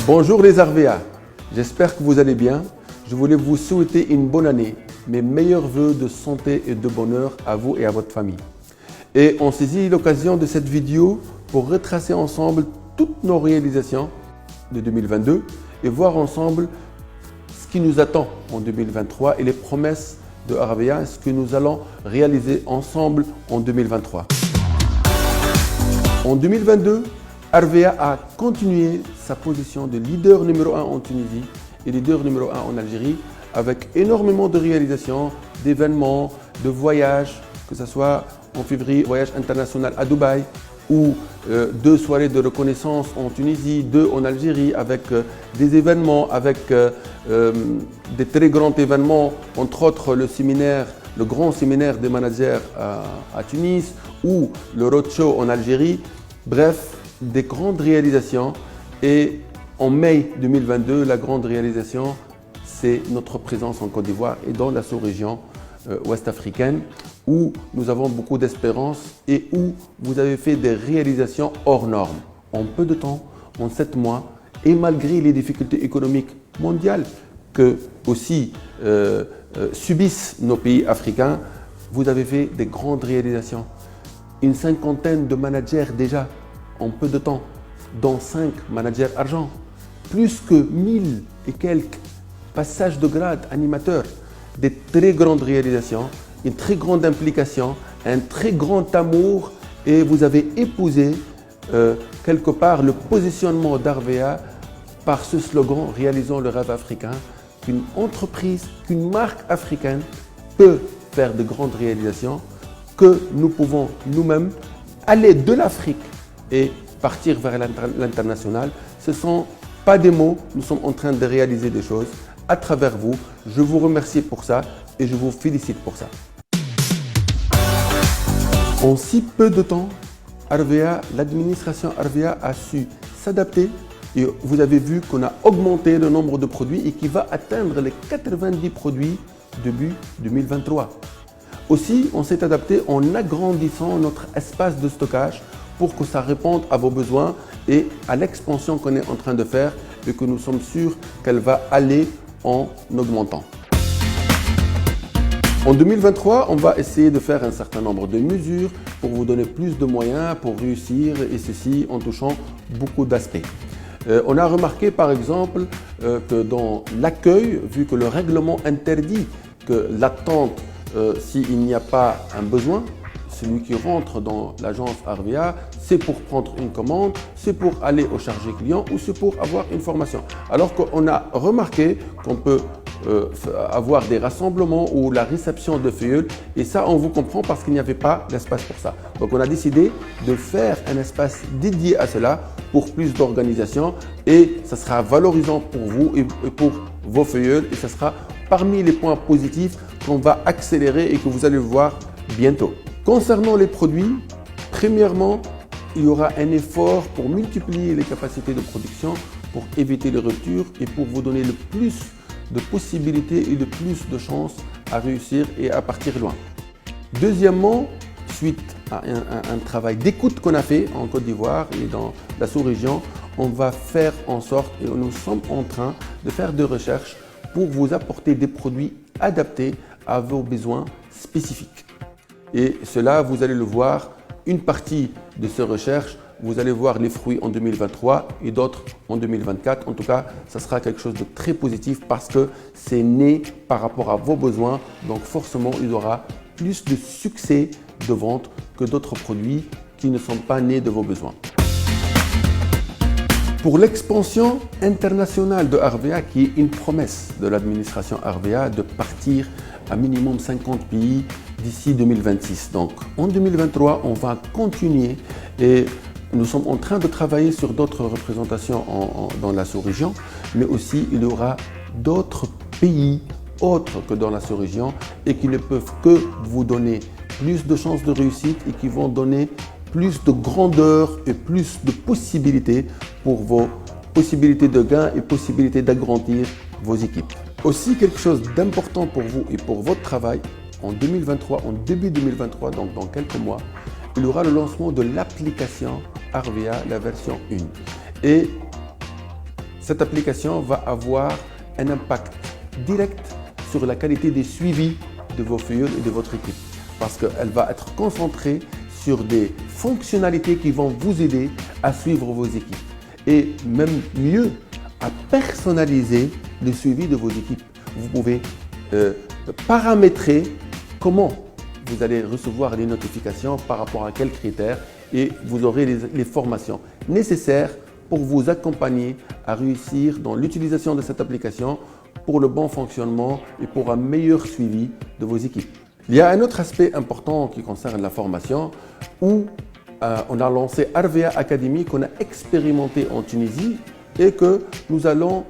Bonjour les Arvéas, j'espère que vous allez bien. Je voulais vous souhaiter une bonne année, mes meilleurs vœux de santé et de bonheur à vous et à votre famille. Et on saisit l'occasion de cette vidéo pour retracer ensemble toutes nos réalisations de 2022 et voir ensemble ce qui nous attend en 2023 et les promesses de Arvéa, ce que nous allons réaliser ensemble en 2023. En 2022, Arvéa a continué sa position de leader numéro 1 en Tunisie et leader numéro 1 en Algérie avec énormément de réalisations, d'événements, de voyages, que ce soit en février, voyage international à Dubaï ou 2 soirées de reconnaissance en Tunisie, 2 en Algérie avec des événements, avec des très grands événements, entre autres le grand séminaire des managers à Tunis ou le roadshow en Algérie. Bref, des grandes réalisations. Et en mai 2022, la grande réalisation, c'est notre présence en Côte d'Ivoire et dans la sous-région ouest africaine où nous avons beaucoup d'espérance et où vous avez fait des réalisations hors normes en peu de temps, en 7 mois, et malgré les difficultés économiques mondiales que aussi subissent nos pays africains, vous avez fait des grandes réalisations. Une 50aine de managers déjà en peu de temps, dont 5 managers argent, plus que 1000 et quelques passages de grade animateurs, des très grandes réalisations, une très grande implication, un très grand amour, et vous avez épousé quelque part le positionnement d'Arvéa par ce slogan « Réalisons le rêve africain », qu'une entreprise, qu'une marque africaine peut faire de grandes réalisations, que nous pouvons nous-mêmes aller de l'Afrique et partir vers l'international. Ce ne sont pas des mots, nous sommes en train de réaliser des choses à travers vous. Je vous remercie pour ça et je vous félicite pour ça. En si peu de temps, l'administration Arvéa a su s'adapter et vous avez vu qu'on a augmenté le nombre de produits et qui va atteindre les 90 produits début 2023. Aussi, on s'est adapté en agrandissant notre espace de stockage pour que ça réponde à vos besoins et à l'expansion qu'on est en train de faire et que nous sommes sûrs qu'elle va aller en augmentant. En 2023, on va essayer de faire un certain nombre de mesures pour vous donner plus de moyens pour réussir et ceci en touchant beaucoup d'aspects. On a remarqué par exemple que dans l'accueil, vu que le règlement interdit que l'attente, s'il n'y a pas un besoin, celui qui rentre dans l'agence Arvéa, c'est pour prendre une commande, c'est pour aller au chargé client ou c'est pour avoir une formation. Alors qu'on a remarqué qu'on peut avoir des rassemblements ou la réception de filleuls et ça on vous comprend parce qu'il n'y avait pas d'espace pour ça. Donc on a décidé de faire un espace dédié à cela pour plus d'organisation et ça sera valorisant pour vous et pour vos filleuls et ça sera parmi les points positifs qu'on va accélérer et que vous allez voir bientôt. Concernant les produits, premièrement, il y aura un effort pour multiplier les capacités de production, pour éviter les ruptures et pour vous donner le plus de possibilités et le plus de chances à réussir et à partir loin. Deuxièmement, suite à un travail d'écoute qu'on a fait en Côte d'Ivoire et dans la sous-région, on va faire en sorte et nous sommes en train de faire des recherches pour vous apporter des produits adaptés à vos besoins spécifiques. Et cela, vous allez le voir, une partie de ces recherches, vous allez voir les fruits en 2023 et d'autres en 2024. En tout cas, ça sera quelque chose de très positif parce que c'est né par rapport à vos besoins. Donc forcément, il y aura plus de succès de vente que d'autres produits qui ne sont pas nés de vos besoins. Pour l'expansion internationale de Arvéa, qui est une promesse de l'administration Arvéa de partir à minimum 50 pays d'ici 2026. Donc en 2023, on va continuer et nous sommes en train de travailler sur d'autres représentations dans la sous-région, mais aussi il y aura d'autres pays autres que dans la sous-région et qui ne peuvent que vous donner plus de chances de réussite et qui vont donner plus de grandeur et plus de possibilités pour vos possibilités de gain et possibilités d'agrandir vos équipes. Aussi quelque chose d'important pour vous et pour votre travail, en 2023, en début 2023, donc dans quelques mois, il y aura le lancement de l'application Arvéa, la version 1. Et Cette application va avoir un impact direct sur la qualité des suivis de vos feuilles et de votre équipe. Parce qu'elle va être concentrée sur des fonctionnalités qui vont vous aider à suivre vos équipes. Et même mieux, à personnaliser le suivi de vos équipes. Vous pouvez paramétrer comment vous allez recevoir les notifications par rapport à quels critères et vous aurez les formations nécessaires pour vous accompagner à réussir dans l'utilisation de cette application pour le bon fonctionnement et pour un meilleur suivi de vos équipes. Il y a un autre aspect important qui concerne la formation où on a lancé Arvea Academy qu'on a expérimenté en Tunisie et que nous allons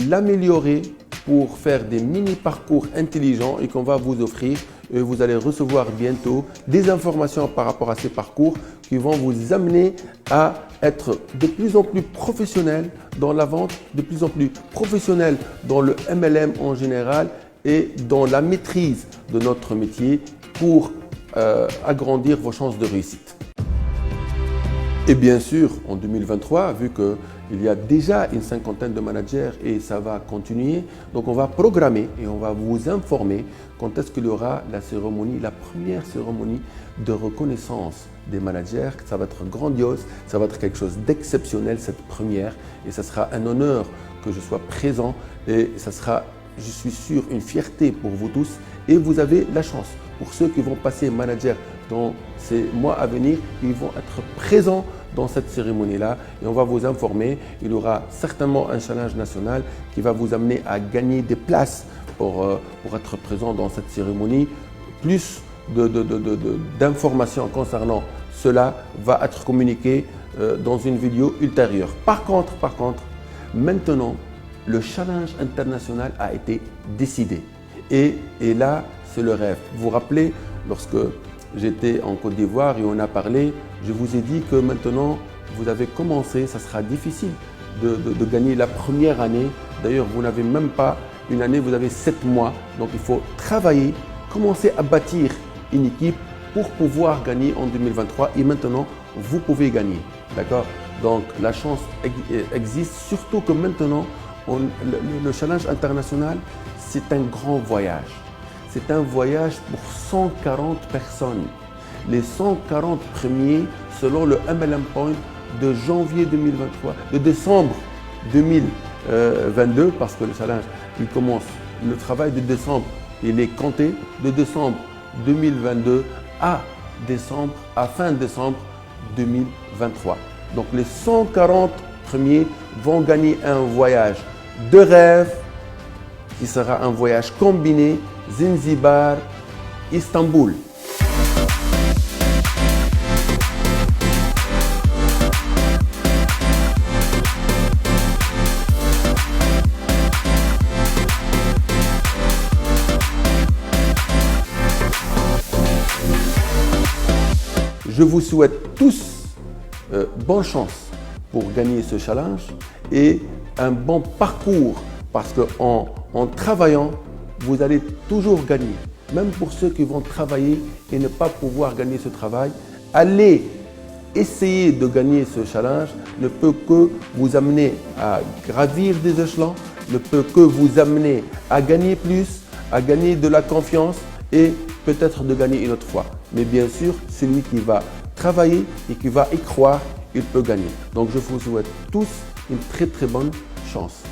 l'améliorer pour faire des mini-parcours intelligents et qu'on va vous offrir. Et vous allez recevoir bientôt des informations par rapport à ces parcours qui vont vous amener à être de plus en plus professionnel dans la vente, de plus en plus professionnel dans le MLM en général et dans la maîtrise de notre métier pour agrandir vos chances de réussite. Et bien sûr, en 2023, vu qu'il y a déjà une cinquantaine de managers et ça va continuer, donc on va programmer et on va vous informer quand est-ce qu'il y aura la cérémonie, la première cérémonie de reconnaissance des managers. Ça va être grandiose, ça va être quelque chose d'exceptionnel cette première et ça sera un honneur que je sois présent et ça sera, je suis sûr, une fierté pour vous tous et vous avez la chance. Pour ceux qui vont passer manager dans ces mois à venir, ils vont être présents dans cette cérémonie-là et on va vous informer. Il y aura certainement un challenge national qui va vous amener à gagner des places pour être présent dans cette cérémonie. Plus d'informations concernant cela va être communiqué dans une vidéo ultérieure. Par contre, maintenant, le challenge international a été décidé. Et là, c'est le rêve. Vous vous rappelez, lorsque j'étais en Côte d'Ivoire et on a parlé, je vous ai dit que maintenant, vous avez commencé, ça sera difficile de gagner la première année. D'ailleurs, vous n'avez même pas une année, vous avez 7 mois. Donc, il faut travailler, commencer à bâtir une équipe pour pouvoir gagner en 2023. Et maintenant, vous pouvez gagner. D'accord? Donc, la chance existe, surtout que maintenant, le challenge international, c'est un grand voyage. C'est un voyage pour 140 personnes. Les 140 premiers, selon le MLM Point, de janvier 2023, de décembre 2022, parce que le challenge, il commence, le travail de décembre, il est compté de décembre 2022 à fin décembre 2023. Donc les 140 premiers vont gagner un voyage de rêve qui sera un voyage combiné Zanzibar, Istanbul. Je vous souhaite tous bonne chance pour gagner ce challenge et un bon parcours parce qu'en travaillant, vous allez toujours gagner. Même pour ceux qui vont travailler et ne pas pouvoir gagner ce travail, allez essayer de gagner ce challenge ne peut que vous amener à gravir des échelons, ne peut que vous amener à gagner plus, à gagner de la confiance et peut-être de gagner une autre fois. Mais bien sûr, celui qui va travailler et qui va y croire, il peut gagner. Donc je vous souhaite tous une très bonne chance.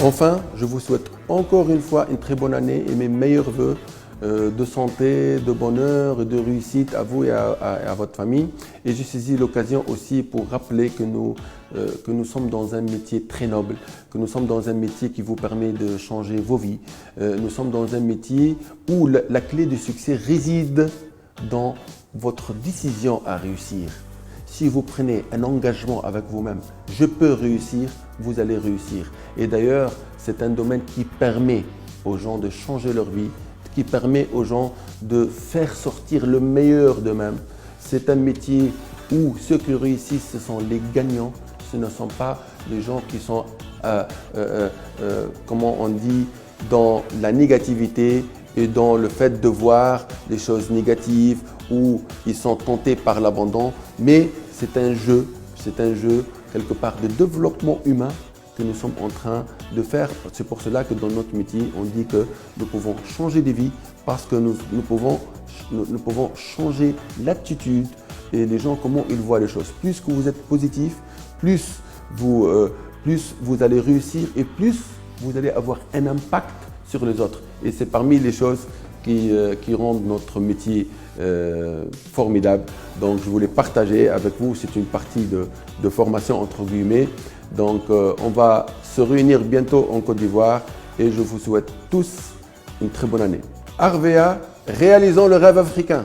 Enfin, je vous souhaite encore une fois une très bonne année et mes meilleurs vœux de santé, de bonheur et de réussite à vous et à votre famille. Et je saisis l'occasion aussi pour rappeler que nous sommes dans un métier très noble, que nous sommes dans un métier qui vous permet de changer vos vies. Nous sommes dans un métier où la clé du succès réside dans votre décision à réussir. Si vous prenez un engagement avec vous-même, je peux réussir, vous allez réussir. Et d'ailleurs, c'est un domaine qui permet aux gens de changer leur vie, qui permet aux gens de faire sortir le meilleur d'eux-mêmes. C'est un métier où ceux qui réussissent, ce sont les gagnants. Ce ne sont pas les gens qui sont, comment on dit, dans la négativité et dans le fait de voir des choses négatives où ils sont tentés par l'abandon. Mais c'est un jeu quelque part de développement humain que nous sommes en train de faire. C'est pour cela que dans notre métier, on dit que nous pouvons changer des vies parce que nous pouvons changer l'attitude et les gens, comment ils voient les choses. Plus que vous êtes positif, plus vous allez réussir et plus vous allez avoir un impact sur les autres. Et c'est parmi les choses qui rendent notre métier formidable. Donc je voulais partager avec vous, c'est une partie de formation entre guillemets. Donc on va se réunir bientôt en Côte d'Ivoire et je vous souhaite tous une très bonne année. Arvea, réalisons le rêve africain.